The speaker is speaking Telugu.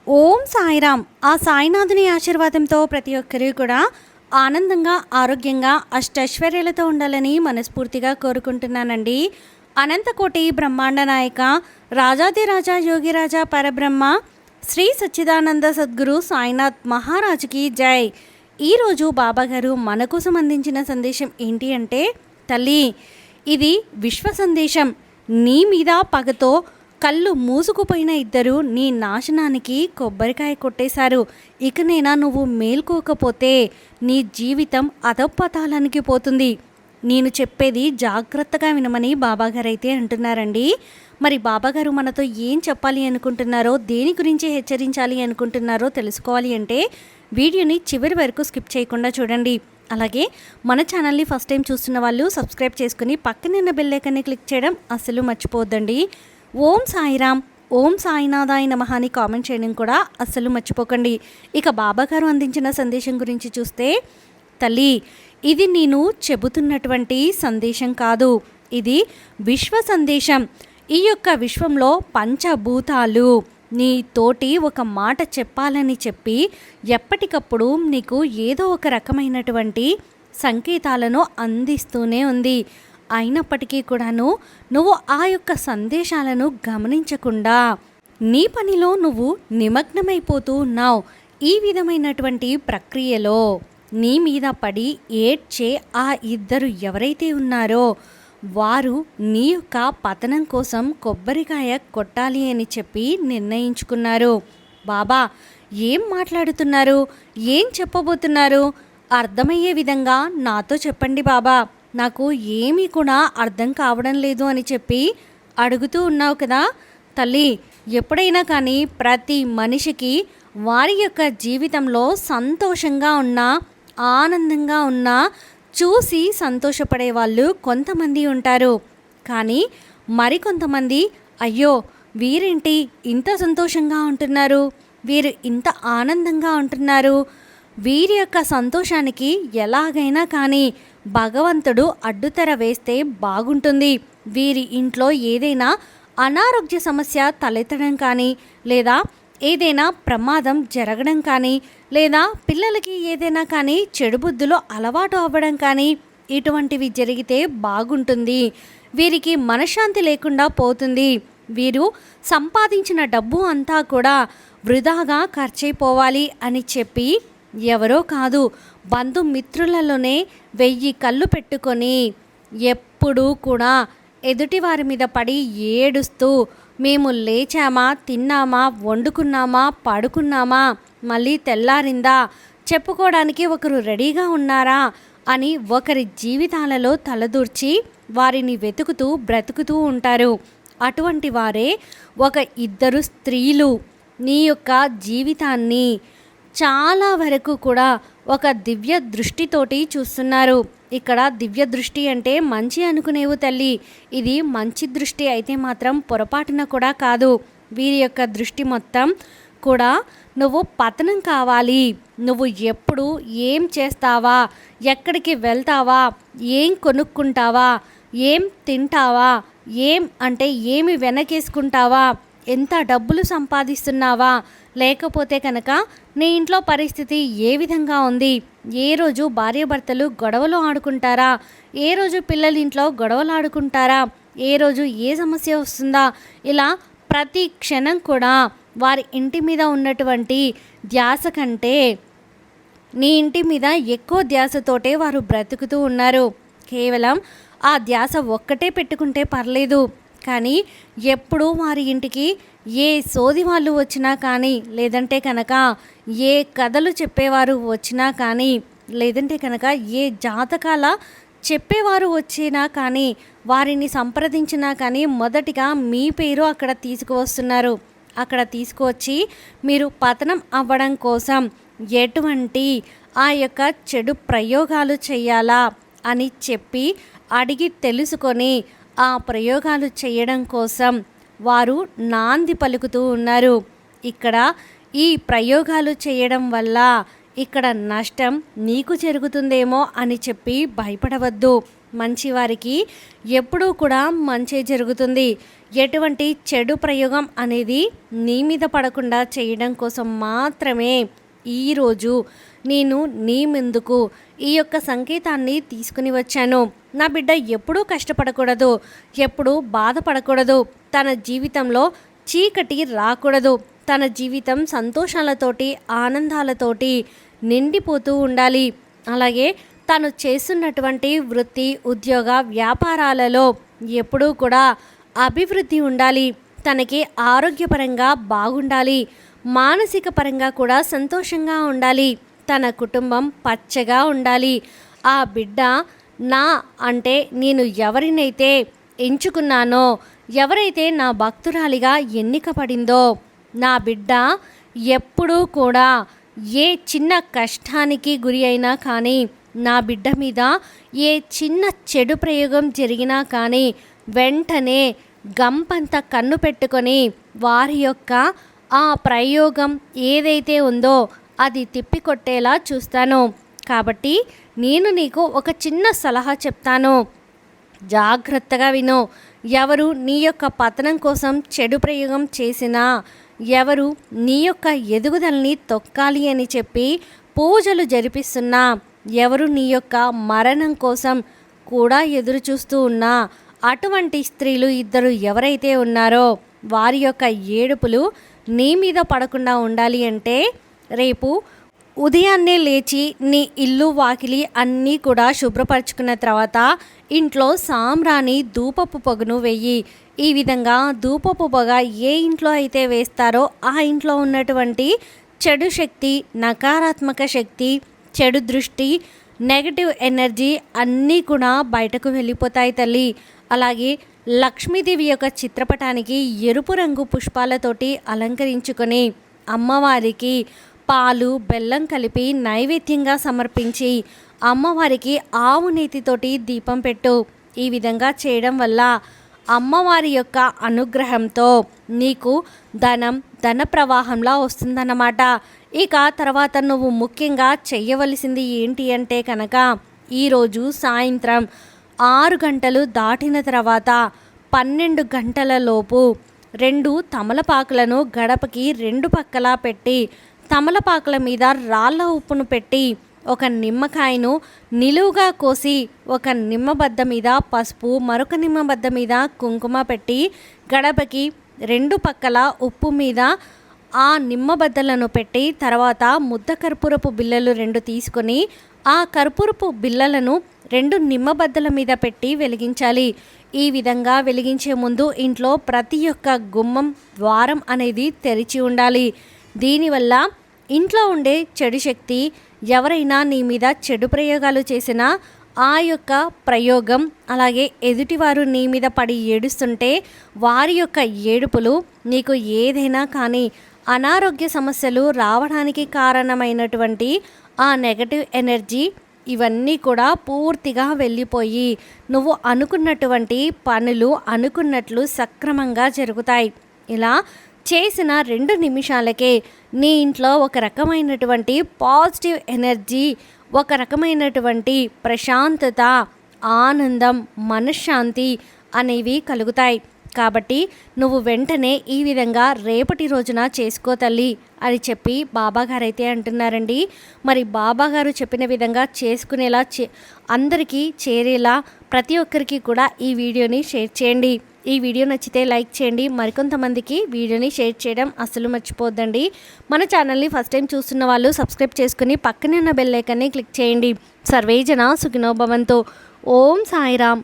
ఓం సాయిరామ్. ఆ సాయినాథుని ఆశీర్వాదంతో ప్రతి ఒక్కరూ కూడా ఆనందంగా, ఆరోగ్యంగా, అష్టైశ్వర్యాలతో ఉండాలని మనస్ఫూర్తిగా కోరుకుంటున్నానండి. అనంతకోటి బ్రహ్మాండ నాయక, రాజాదిరాజా యోగిరాజా పరబ్రహ్మ శ్రీ సచ్చిదానంద సద్గురు సాయినాథ్ మహారాజుకి జై. ఈరోజు బాబాగారు మన కోసం అందించిన సందేశం ఏంటి అంటే, తల్లి, ఇది విశ్వ సందేశం. నీ మీద పగతో కళ్ళు మూసుకుపోయిన ఇద్దరు నీ నాశనానికి కొబ్బరికాయ కొట్టేశారు. ఇకనైనా నువ్వు మేల్కోకపోతే నీ జీవితం అధపతాళానికి పోతుంది. నేను చెప్పేది జాగ్రత్తగా వినమని బాబాగారు అయితే అంటున్నారండి. మరి బాబాగారు మనతో ఏం చెప్పాలి అనుకుంటున్నారో, దేని గురించి హెచ్చరించాలి అనుకుంటున్నారో తెలుసుకోవాలి అంటే వీడియోని చివరి వరకు స్కిప్ చేయకుండా చూడండి. అలాగే మన ఛానల్ని ఫస్ట్ టైం చూస్తున్న వాళ్ళు సబ్స్క్రైబ్ చేసుకుని పక్కన ఉన్న బెల్ ఐకాన్ని క్లిక్ చేయడం అస్సలు మర్చిపోవద్దండి. ఓం సాయిరామ్, ఓం సాయినాథాయ నమః అని కామెంట్ చేయడం కూడా అస్సలు మర్చిపోకండి. ఇక బాబాగారు అందించిన సందేశం గురించి చూస్తే, తల్లి, ఇది నేను చెబుతున్నటువంటి సందేశం కాదు, ఇది విశ్వ సందేశం. ఈ యొక్క విశ్వంలో పంచభూతాలు నీ తోటి ఒక మాట చెప్పాలని చెప్పి ఎప్పటికప్పుడు నీకు ఏదో ఒక రకమైనటువంటి సంకేతాలను అందిస్తూనే ఉంది. అయినప్పటికీ కూడాను నువ్వు ఆ యొక్క సందేశాలను గమనించకుండా నీ పనిలో నువ్వు నిమగ్నమైపోతూ ఉన్నావు. ఈ విధమైనటువంటి ప్రక్రియలో నీ మీద పడి ఏడ్చే ఆ ఇద్దరు ఎవరైతే ఉన్నారో వారు నీ యొక్క పతనం కోసం కొబ్బరికాయ కొట్టాలి అని చెప్పి నిర్ణయించుకున్నారు. బాబా ఏం మాట్లాడుతున్నారు, ఏం చెప్పబోతున్నారు, అర్థమయ్యే విధంగా నాతో చెప్పండి బాబా, నాకు ఏమీ కూడా అర్థం కావడం లేదు అని చెప్పి అడుగుతూ ఉన్నావు కదా తల్లి. ఎప్పుడైనా కానీ ప్రతి మనిషికి వారి యొక్క జీవితంలో సంతోషంగా ఉన్నా, ఆనందంగా ఉన్నా చూసి సంతోషపడే వాళ్ళు కొంతమంది ఉంటారు. కానీ మరికొంతమంది, అయ్యో వీరేంటి ఇంత సంతోషంగా ఉంటున్నారు, వీరు ఇంత ఆనందంగా ఉంటున్నారు, వీరి యొక్క సంతోషానికి ఎలాగైనా కానీ భగవంతుడు అడ్డుతెర వేస్తే బాగుంటుంది, వీరి ఇంట్లో ఏదైనా అనారోగ్య సమస్య తలెత్తడం కానీ, లేదా ఏదైనా ప్రమాదం జరగడం కానీ, లేదా పిల్లలకి ఏదైనా కానీ చెడు బుద్ధులు అలవాటు అవ్వడం కానీ ఇటువంటివి జరిగితే బాగుంటుంది, వీరికి మనశ్శాంతి లేకుండా పోతుంది, వీరు సంపాదించిన డబ్బు అంతా కూడా వృధాగా ఖర్చయిపోవాలి అని చెప్పి ఎవరో కాదు, బంధుమిత్రులలోనే 1000 కళ్ళు పెట్టుకొని ఎప్పుడూ కూడా ఎదుటివారి మీద పడి ఏడుస్తూ, మేము లేచామా, తిన్నామా, వండుకున్నామా, పడుకున్నామా, మళ్ళీ తెల్లారిందా, చెప్పుకోవడానికి ఒకరు రెడీగా ఉన్నారా అని ఒకరి జీవితాలలో తలదూర్చి వారిని వెతుకుతూ బ్రతుకుతూ ఉంటారు. అటువంటి వారే ఒక ఇద్దరు స్త్రీలు నీ యొక్క జీవితాన్ని చాలా వరకు కూడా ఒక దివ్య దృష్టితోటి చూస్తున్నారు. ఇక్కడ దివ్య దృష్టి అంటే మంచి అనుకునేవు తల్లి, ఇది మంచి దృష్టి అయితే మాత్రం పొరపాటున కూడా కాదు. వీరి యొక్క దృష్టి మొత్తం కూడా నువ్వు పతనం కావాలి, నువ్వు ఎప్పుడు ఏం చేస్తావా, ఎక్కడికి వెళ్తావా, ఏం కొనుక్కుంటావా, ఏం తింటావా, ఏం అంటే ఏమి వెనకేసుకుంటావా, ఎంత డబ్బులు సంపాదిస్తున్నావా, లేకపోతే కనుక నీ ఇంట్లో పరిస్థితి ఏ విధంగా ఉంది, ఏ రోజు భార్యాభర్తలు గొడవలు ఆడుకుంటారా, ఏ రోజు పిల్లల ఇంట్లో గొడవలు ఆడుకుంటారా, ఏ రోజు ఏ సమస్య వస్తుందా, ఇలా ప్రతి క్షణం కూడా వారి ఇంటి మీద ఉన్నటువంటి ధ్యాస కంటే నీ ఇంటి మీద ఎక్కువ ధ్యాసతోటే వారు బ్రతుకుతూ ఉన్నారు. కేవలం ఆ ధ్యాస ఒక్కటే పెట్టుకుంటే పర్లేదు, కానీ ఎప్పుడూ వారి ఇంటికి ఏ సోది వాళ్ళు వచ్చినా కానీ, లేదంటే కనుక ఏ కథలు చెప్పేవారు వచ్చినా కానీ, లేదంటే కనుక ఏ జాతకాల చెప్పేవారు వచ్చినా కానీ, వారిని సంప్రదించినా కానీ మొదటిగా మీ పేరు అక్కడ తీసుకువస్తున్నారు. అక్కడ తీసుకువచ్చి మీరు పతనం అవ్వడం కోసం ఎటువంటి ఆ యొక్క చెడు ప్రయోగాలు చేయాలా అని చెప్పి అడిగి తెలుసుకొని ఆ ప్రయోగాలు చేయడం కోసం వారు నాంది పలుకుతూ ఉన్నారు. ఇక్కడ ఈ ప్రయోగాలు చేయడం వల్ల ఇక్కడ నష్టం నీకు జరుగుతుందేమో అని చెప్పి భయపడవద్దు. మంచివారికి ఎప్పుడూ కూడా మంచి జరుగుతుంది. ఎటువంటి చెడు ప్రయోగం అనేది నీ మీద పడకుండా చేయడం కోసం మాత్రమే ఈరోజు నేను నీ ముందుకు ఈ యొక్క సంకేతాన్ని తీసుకుని వచ్చాను. నా బిడ్డ ఎప్పుడూ కష్టపడకూడదు, ఎప్పుడూ బాధపడకూడదు, తన జీవితంలో చీకటి రాకూడదు, తన జీవితం సంతోషాలతోటి ఆనందాలతోటి నిండిపోతూ ఉండాలి. అలాగే తను చేస్తున్నటువంటి వృత్తి ఉద్యోగ వ్యాపారాలలో ఎప్పుడూ కూడా అభివృద్ధి ఉండాలి. తనకి ఆరోగ్యపరంగా బాగుండాలి, మానసిక పరంగా కూడా సంతోషంగా ఉండాలి, తన కుటుంబం పచ్చగా ఉండాలి. ఆ బిడ్డ నా అంటే నేను ఎవరినైతే ఎంచుకున్నానో, ఎవరైతే నా భక్తురాలిగా ఎన్నిక పడిందో, నా బిడ్డ ఎప్పుడూ కూడా ఏ చిన్న కష్టానికి గురి అయినా కానీ, నా బిడ్డ మీద ఏ చిన్న చెడు ప్రయోగం జరిగినా కానీ వెంటనే గంపంత కన్ను పెట్టుకొని వారి యొక్క ఆ ప్రయోగం ఏదైతే ఉందో అది తిప్పికొట్టేలా చూస్తాను. కాబట్టి నేను నీకు ఒక చిన్న సలహా చెప్తాను, జాగ్రత్తగా విను. ఎవరు నీ యొక్క పతనం కోసం చెడు ప్రయోగం చేసినా, ఎవరు నీ యొక్క ఎదుగుదలని తొక్కాలి అని చెప్పి పూజలు జరిపిస్తున్నా, ఎవరు నీ యొక్క మరణం కోసం కూడా ఎదురు చూస్తూ ఉన్నా, అటువంటి స్త్రీలు ఇద్దరు ఎవరైతే ఉన్నారో వారి యొక్క ఏడుపులు నీ మీద పడకుండా ఉండాలి అంటే రేపు ఉదయాన్నే లేచి నీ ఇల్లు వాకిలి అన్నీ కూడా శుభ్రపరచుకున్న తర్వాత ఇంట్లో సాంబ్రాణి ధూపపు పొగను వెయ్యి. ఈ విధంగా ధూపపు పొగ ఏ ఇంట్లో అయితే వేస్తారో ఆ ఇంట్లో ఉన్నటువంటి చెడు శక్తి, నకారాత్మక శక్తి, చెడు దృష్టి, నెగటివ్ ఎనర్జీ అన్నీ కూడా బయటకు వెళ్ళిపోతాయి తల్లి. అలాగే లక్ష్మీదేవి యొక్క చిత్రపటానికి ఎరుపు రంగు పుష్పాలతోటి అలంకరించుకొని అమ్మవారికి పాలు బెల్లం కలిపి నైవేద్యంగా సమర్పించి అమ్మవారికి ఆవు నేతితోటి దీపం పెట్టు. ఈ విధంగా చేయడం వల్ల అమ్మవారి యొక్క అనుగ్రహంతో నీకు ధన ప్రవాహంలా వస్తుందన్నమాట. ఇక తర్వాత నువ్వు ముఖ్యంగా చెయ్యవలసింది ఏంటి అంటే కనుక ఈరోజు సాయంత్రం 6 గంటలు దాటిన తర్వాత 12 గంటల లోపు 2 తమలపాకులను గడపకి 2 పక్కలా పెట్టి తమలపాకుల మీద రాళ్ళ ఉప్పును పెట్టి ఒక నిమ్మకాయను నిలువుగా కోసి ఒక నిమ్మబద్ద మీద పసుపు, మరొక నిమ్మబద్ద మీద కుంకుమ పెట్టి గడపకి 2 పక్కల ఉప్పు మీద ఆ నిమ్మబద్దలను పెట్టి తర్వాత ముద్ద కర్పూరపు బిళ్ళలు 2 తీసుకొని ఆ కర్పూరపు బిళ్ళలను 2 నిమ్మబద్దల మీద పెట్టి వెలిగించాలి. ఈ విధంగా వెలిగించే ముందు ఇంట్లో ప్రతి ఒక్క గుమ్మం ద్వారం అనేది తెరిచి ఉండాలి. దీనివల్ల ఇంట్లో ఉండే చెడు శక్తి, ఎవరైనా నీ మీద చెడు ప్రయోగాలు చేసినా ఆ యొక్క ప్రయోగం, అలాగే ఎదుటివారు నీ మీద పడి ఏడుస్తుంటే వారి యొక్క ఏడుపులు నీకు ఏదైనా కానీ అనారోగ్య సమస్యలు రావడానికి కారణమైనటువంటి ఆ నెగటివ్ ఎనర్జీ ఇవన్నీ కూడా పూర్తిగా వెళ్ళిపోయి నువ్వు అనుకున్నటువంటి పనులు అనుకున్నట్లు సక్రమంగా జరుగుతాయి. ఇలా చేసిన 2 నిమిషాలకే నీ ఇంట్లో ఒక రకమైనటువంటి పాజిటివ్ ఎనర్జీ, ఒక రకమైనటువంటి ప్రశాంతత, ఆనందం, మనశ్శాంతి అనేవి కలుగుతాయి. కాబట్టి నువ్వు వెంటనే ఈ విధంగా రేపటి రోజున చేసుకో తల్లి అని చెప్పి బాబాగారు అయితే అంటున్నారండి. మరి బాబాగారు చెప్పిన విధంగా చేసుకునేలా అందరికీ చేరేలా ప్రతి ఒక్కరికి కూడా ఈ వీడియోని షేర్ చేయండి. ఈ వీడియో నచ్చితే లైక్ చేయండి. మరికొంతమందికి వీడియోని షేర్ చేయడం అస్సలు మర్చిపోద్దండి. మన ఛానల్ని ఫస్ట్ టైం చూస్తున్న వాళ్ళు సబ్స్క్రైబ్ చేసుకుని పక్కనే ఉన్న బెల్ ఐకాన్ని క్లిక్ చేయండి. సర్వేజన సుఖినో భవంతు. ఓం సాయిరామ్.